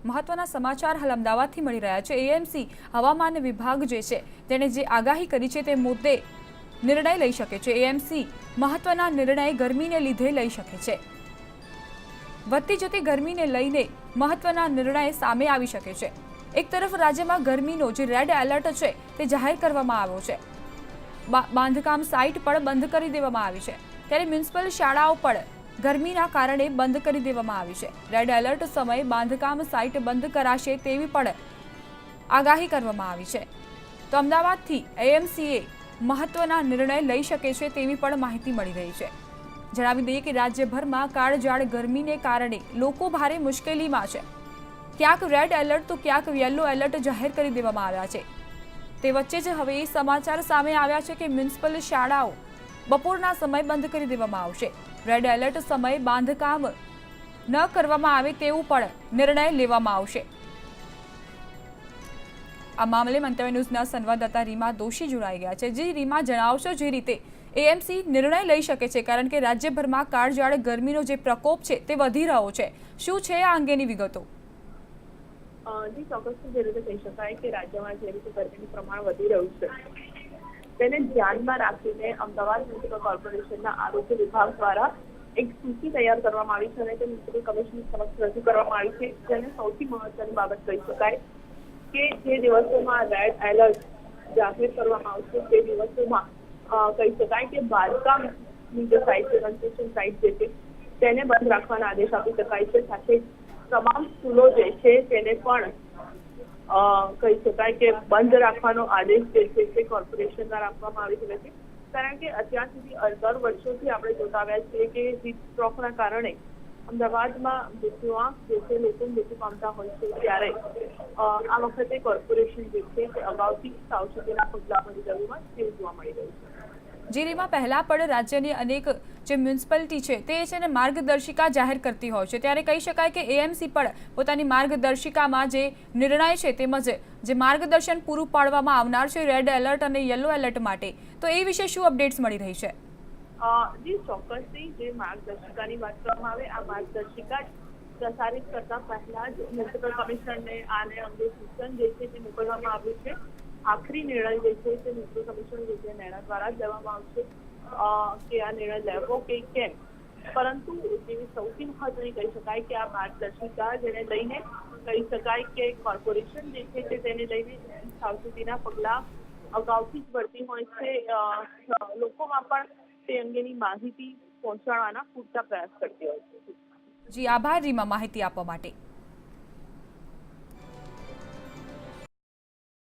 મહત્વના સમાચાર હાલ અમદાવાદથી મળી રહ્યા છે। એએમસી હવામાન વિભાગ જે છે તેણે જે આગાહી કરી છે તે મુદ્દે નિર્ણય લઈ શકે છે। એએમસી મહત્વના નિર્ણય ગરમીને લીધે લઈ શકે છે। વધતી જતી ગરમીને લઈને મહત્વના નિર્ણય સામે આવી શકે છે। એક તરફ રાજ્યમાં ગરમીનો જે રેડ એલર્ટ છે તે જાહેર કરવામાં આવ્યો છે। બાંધકામ સાઇટ પણ બંધ કરી દેવામાં આવી છે, ત્યારે મ્યુનિસિપલ શાળાઓ પણ ગરમીના કારણે બંધ કરી દેવામાં આવી છે। રેડ એલર્ટ સમયે બાંધકામ સાઇટ બંધ કરાશે તેવી પણ આગાહી કરવામાં આવી છે। તો અમદાવાદથી એએમસીએ મહત્વના નિર્ણય લઈ શકે છે તેવી પણ માહિતી મળી રહી છે। જણાવી દઈએ કે રાજ્યભરમાં કાળઝાળ ગરમીને કારણે લોકો ભારે મુશ્કેલીમાં છે। ક્યાંક રેડ એલર્ટ તો ક્યાંક યલો એલર્ટ જાહેર કરી દેવામાં આવ્યા છે। તે વચ્ચે જ હવે એ સમાચાર સામે આવ્યા છે કે મ્યુનિસિપલ શાળાઓ બપોરના સમય બંધ કરી દેવામાં આવશે। રેડ એલર્ટ સમયે બાંધકામ ન કરવામાં આવે તેવું પણ નિર્ણય લેવામાં આવશે। આ મામલે મંતવ્ય ન્યૂઝના સંવાદદાતા રીમા દોશી જોડાઈ ગયા છે। જી રીમા, જણાવશો જે રીતે એએમસી નિર્ણય લઈ શકે છે, કારણ કે રાજ્યભરમાં કાળઝાળ ગરમીનો જે પ્રકોપ છે તે વધી રહ્યો છે, શું છે આ અંગેની વિગતો? જી ચોક્કસથી જે રીતે કહી શકાય કે રાજ્યમાં જે રીતે ગરમીનું પ્રમાણ વધી રહ્યું છે તેને ધ્યાનમાં રાખીને અમદાવાદ મ્યુનિસિપલ કોર્પોરેશનના આરોગ્ય વિભાગ દ્વારા એક સૂચિ તૈયાર કરવામાં આવી છે અને તે મ્યુનિસિપલ કમિશન સમક્ષ રજૂ કરવામાં આવી છે। જેને સૌથી મહત્વની બાબત કહી શકાય કે જે દિવસોમાં રેડ એલર્ટ જાહેર કરવામાં આવશે તે દિવસોમાં કહી શકાય કે બાંધકામની જે સાઇટ છે, કન્સ્ટ્રક્શન સાઇટ જે છે તેને બંધ રાખવાના આદેશ આપી શકાય છે। સાથે તમામ સ્કૂલો જે છે તેને પણ કહી શકાય કે બંધ રાખવાનો આદેશ જે છે તે કોર્પોરેશન દ્વારા આપવામાં આવી શકે છે। કારણ કે અત્યાર સુધી દર વર્ષોથી આપણે જોતા આવ્યા છીએ કે હીટ સ્ટ્રોકના કારણે અમદાવાદમાં મૃત્યુઆંક જે છે લોકો મૃત્યુ પામતા હોય છે, ત્યારે આ વખતે કોર્પોરેશન જે છે તે અગાઉથી સાવચેતીના પગલાં ભરી રહ્યું તેવું જોવા મળી રહ્યું છે। જે રીમાં પહેલા પણ રાજ્યની અનેક જે મ્યુનિસિપાલિટી છે તે છે ને માર્ગદર્શિકા જાહેર કરતી હોય છે, ત્યારે કહી શકાય કે એએમસી પણ પોતાની માર્ગદર્શિકામાં જે નિર્ણય છે તેમજ જે માર્ગદર્શન પૂરું પાડવામાં આવનાર છે રેડ એલર્ટ અને યલો એલર્ટ માટે, તો એ વિશે શું અપડેટ્સ મળી રહી છે? જી ચોક્કસથી જે માર્ગદર્શિકાની વાત કરવામાં આવે, આ માર્ગદર્શિકા પ્રસારિત કરતા પહેલા જ મ્યુનિસિપલ કમિશનરને આને અંગે સૂચન જે છે તે મોકલવામાં આવ્યું છે। આખરી નિર્ણય જે છે તે મ્યુનિસિપલ કમિશનર વિજય નૈના દ્વારા જ લેવામાં આવશે કે આ નિર્ણય લેવો કે કેમ, પરંતુ જેવી સૌથી મહત્વની કહી શકાય કે આ માર્ગદર્શિકા જેને લઈને કહી શકાય કે કોર્પોરેશન જે છે તે તેને લઈને સાવચેતીના પગલાં અગાઉથી જ ભરતી હોય છે। લોકોમાં પણ તે અંગેની માહિતી પહોંચાડવાના પૂરતા પ્રયાસ કરતી હોય છે। જી આભાર રીમા, માહિતી આપવા માટે।